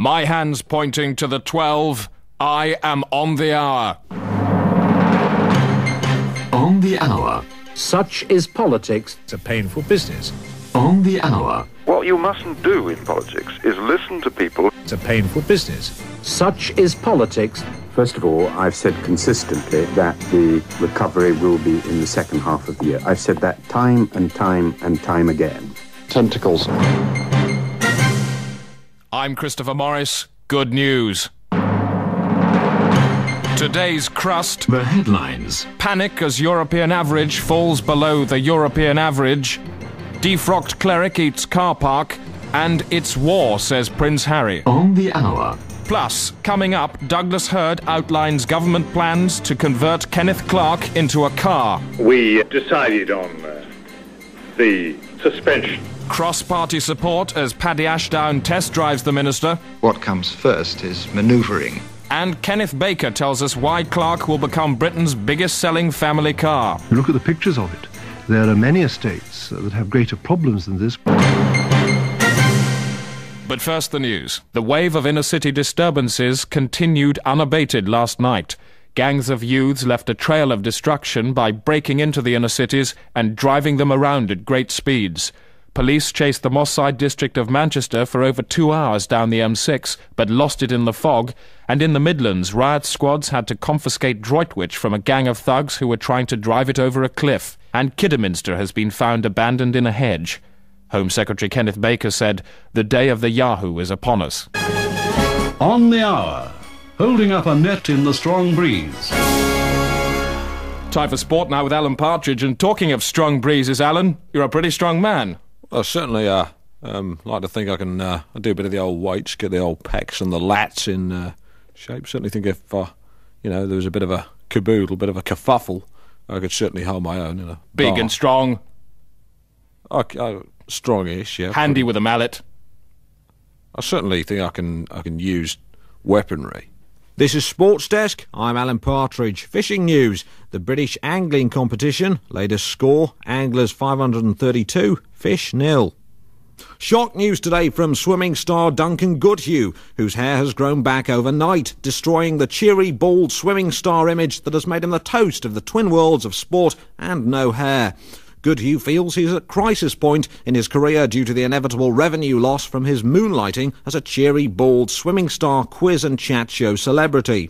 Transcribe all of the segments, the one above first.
My hand's pointing to the 12. I am on the hour. On the hour. Such is politics. It's a painful business. On the hour. What you mustn't do in politics is listen to people. It's a painful business. Such is politics. First of all, I've said consistently that the recovery will be in the second half of the year. I've said that time and time and time again. Tentacles. I'm Christopher Morris. Good news. Today's crust. The headlines. Panic as European average falls below the European average. Defrocked cleric eats car park. And it's war, says Prince Harry. On the hour. Plus, coming up, Douglas Hurd outlines government plans to convert Kenneth Clarke into a car. We decided on the suspension. Cross-party support as Paddy Ashdown test drives the minister. What comes first is manoeuvring. And Kenneth Baker tells us why Clarke will become Britain's biggest-selling family car. You look at the pictures of it. There are many estates that have greater problems than this. But first, the news. The wave of inner-city disturbances continued unabated last night. Gangs of youths left a trail of destruction by breaking into the inner cities and driving them around at great speeds. Police chased the Moss Side district of Manchester for over 2 hours down the M6, but lost it in the fog. And in the Midlands, riot squads had to confiscate Droitwich from a gang of thugs who were trying to drive it over a cliff. And Kidderminster has been found abandoned in a hedge. Home Secretary Kenneth Baker said, "The day of the Yahoo is upon us." On the hour, holding up a net in the strong breeze. Time for sport now with Alan Partridge. And talking of strong breezes, Alan, you're a pretty strong man. Well, certainly, like to think I can do a bit of the old weights, get the old pecs and the lats in shape. Certainly think if, there was a bit of a caboodle, bit of a kerfuffle, I could certainly hold my own in a Big bar. and strong. Strongish, yeah. Handy with a mallet. I certainly think I can use weaponry. This is Sports Desk. I'm Alan Partridge. Fishing news. The British angling competition. Latest score. Anglers 532. Fish 0. Shock news today from swimming star Duncan Goodhue, whose hair has grown back overnight, destroying the cheery, bald swimming star image that has made him the toast of the twin worlds of sport and no hair. Goodhue feels he's at crisis point in his career due to the inevitable revenue loss from his moonlighting as a cheery, bald swimming star quiz and chat show celebrity.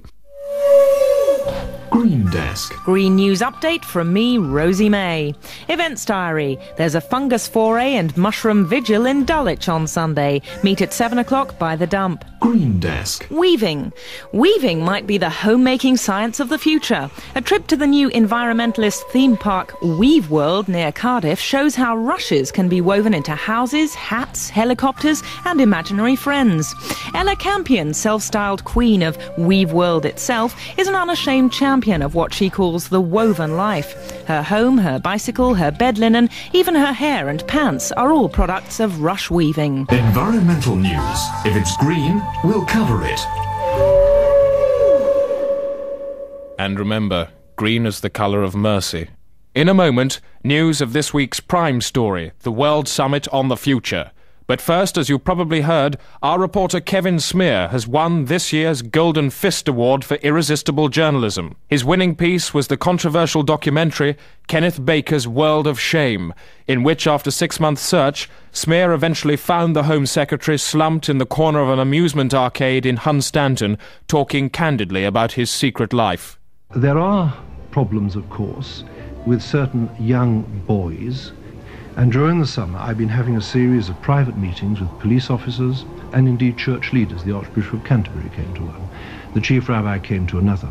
Green Desk. Green News update from me, Rosie May. Events diary. There's a fungus foray and mushroom vigil in Dulwich on Sunday. Meet at 7 o'clock by the dump. Green Desk. Weaving. Weaving might be the homemaking science of the future. A trip to the new environmentalist theme park Weave World near Cardiff shows how rushes can be woven into houses, hats, helicopters and imaginary friends. Ella Campion, self-styled queen of Weave World itself, is an unashamed champion of what she calls the woven life. Her home, her bicycle, her bed linen, even her hair and pants are all products of rush weaving. Environmental news. If it's green, we'll cover it. And remember, green is the colour of mercy. In a moment, news of this week's prime story, the World Summit on the Future. But first, as you probably heard, our reporter Kevin Smear has won this year's Golden Fist Award for Irresistible Journalism. His winning piece was the controversial documentary Kenneth Baker's World of Shame, in which, after 6-month search, Smear eventually found the Home Secretary slumped in the corner of an amusement arcade in Hunstanton, talking candidly about his secret life. There are problems, of course, with certain young boys. And during the summer, I've been having a series of private meetings with police officers and indeed church leaders. The Archbishop of Canterbury came to one. The Chief Rabbi came to another.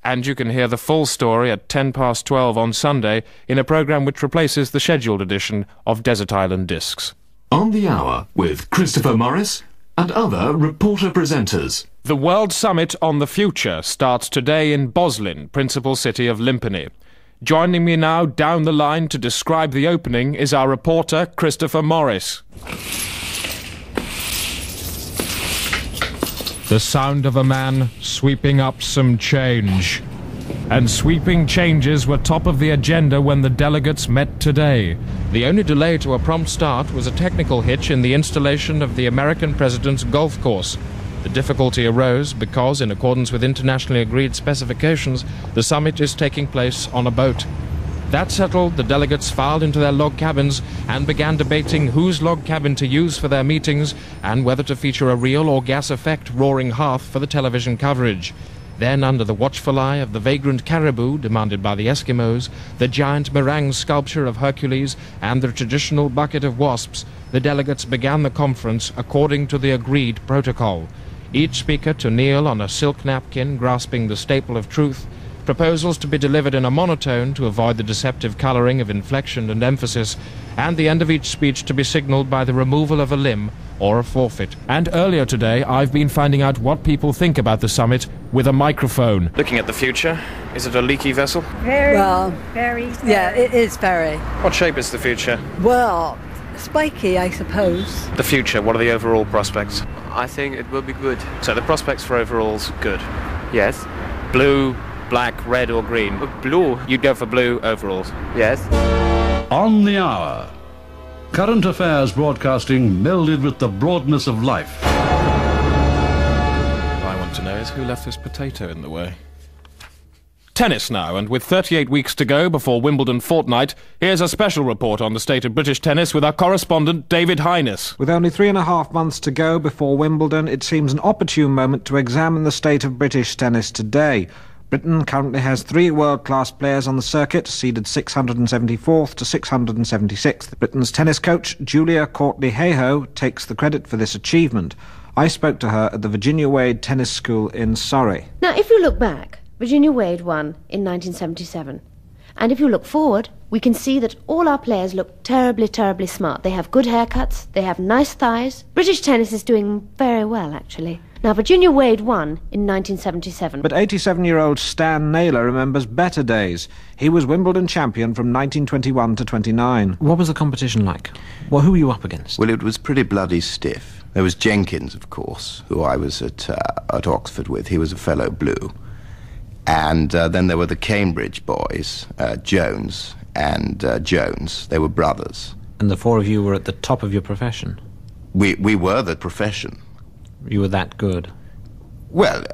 And you can hear the full story at 12:10 on Sunday in a programme which replaces the scheduled edition of Desert Island Discs. On the hour with Christopher Morris and other reporter presenters. The World Summit on the Future starts today in Boslin, principal city of Limpany. Joining me now down the line to describe the opening is our reporter, Christopher Morris. The sound of a man sweeping up some change. And sweeping changes were top of the agenda when the delegates met today. The only delay to a prompt start was a technical hitch in the installation of the American president's golf course. The difficulty arose because, in accordance with internationally agreed specifications, the summit is taking place on a boat. That settled, the delegates filed into their log cabins and began debating whose log cabin to use for their meetings and whether to feature a real or gas effect roaring hearth for the television coverage. Then, under the watchful eye of the vagrant caribou demanded by the Eskimos, the giant meringue sculpture of Hercules, and the traditional bucket of wasps, the delegates began the conference according to the agreed protocol. Each speaker to kneel on a silk napkin grasping the staple of truth, proposals to be delivered in a monotone to avoid the deceptive colouring of inflection and emphasis, and the end of each speech to be signalled by the removal of a limb or a forfeit. And earlier today, I've been finding out what people think about the summit with a microphone. Looking at the future, is it a leaky vessel? Very. Yeah, it is very. What shape is the future? Well, spiky, I suppose. The future, what are the overall prospects? I think it will be good. So the prospects for overall's good? Yes. Blue, black, red or green? Blue. You'd go for blue overalls? Yes. On the hour. Current affairs broadcasting melded with the broadness of life. I want to know is who left this potato in the way. Tennis now, and with 38 weeks to go before Wimbledon fortnight, here's a special report on the state of British tennis with our correspondent David Highness. With only 3.5 months to go before Wimbledon, it seems an opportune moment to examine the state of British tennis today. Britain currently has 3 world-class players on the circuit, seeded 674th to 676th. Britain's tennis coach, Julia Courtney-Hayhoe, takes the credit for this achievement. I spoke to her at the Virginia Wade Tennis School in Surrey. Now, if you look back, Virginia Wade won in 1977. And if you look forward, we can see that all our players look terribly, terribly smart. They have good haircuts, they have nice thighs. British tennis is doing very well, actually. Now, Virginia Wade won in 1977. But 87-year-old Stan Naylor remembers better days. He was Wimbledon champion from 1921 to 29. What was the competition like? Well, who were you up against? Well, it was pretty bloody stiff. There was Jenkins, of course, who I was at Oxford with. He was a fellow blue. And then there were the Cambridge boys, Jones and Jones. They were brothers. And the 4 of you were at the top of your profession? We were the profession. You were that good? Well,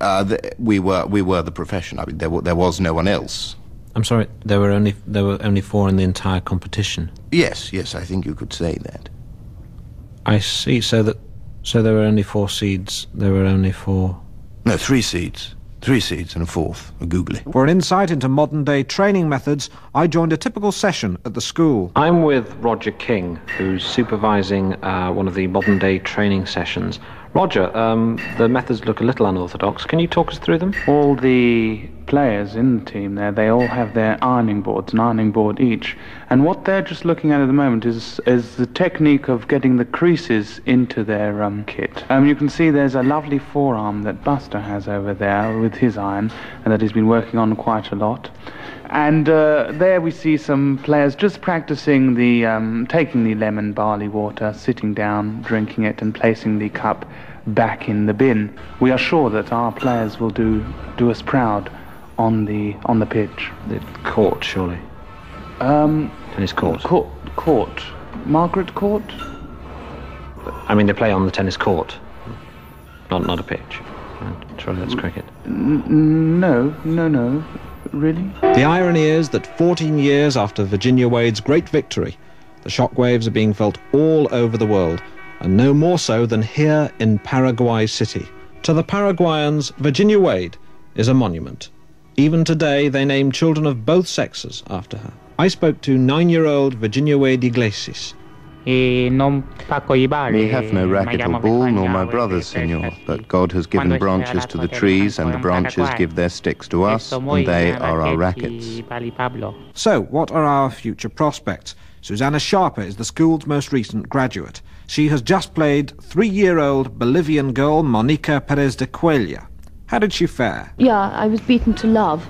we were the profession. I mean, there was no one else. I'm sorry, there were only 4 in the entire competition? Yes, I think you could say that. I see, so there were only 4 seeds, there were only 4... No, 3 seeds. 3 seeds and a 4th, a googly. For an insight into modern-day training methods, I joined a typical session at the school. I'm with Roger King, who's supervising one of the modern-day training sessions. Roger, the methods look a little unorthodox. Can you talk us through them? All the players in the team there, they all have their ironing boards, an ironing board each. And what they're just looking at the moment is the technique of getting the creases into their kit. You can see there's a lovely forearm that Buster has over there with his iron, and that he's been working on quite a lot. And there we see some players just practicing the taking the lemon barley water, sitting down, drinking it, and placing the cup back in the bin. We are sure that our players will do us proud on the pitch. The court, surely. Tennis court. Court. Margaret Court. I mean, they play on the tennis court, not a pitch. Surely that's cricket. No. Really? The irony is that 14 years after Virginia Wade's great victory, the shockwaves are being felt all over the world, and no more so than here in Paraguay City. To the Paraguayans, Virginia Wade is a monument. Even today, they name children of both sexes after her. I spoke to 9-year-old Virginia Wade Iglesias. We have no racket or ball, nor my brothers, senor, but God has given branches to the trees, and the branches give their sticks to us, and they are our rackets. So, what are our future prospects? Susanna Sharper is the school's most recent graduate. She has just played 3-year-old Bolivian girl Monica Perez de Cuellar. How did she fare? Yeah, I was beaten to love.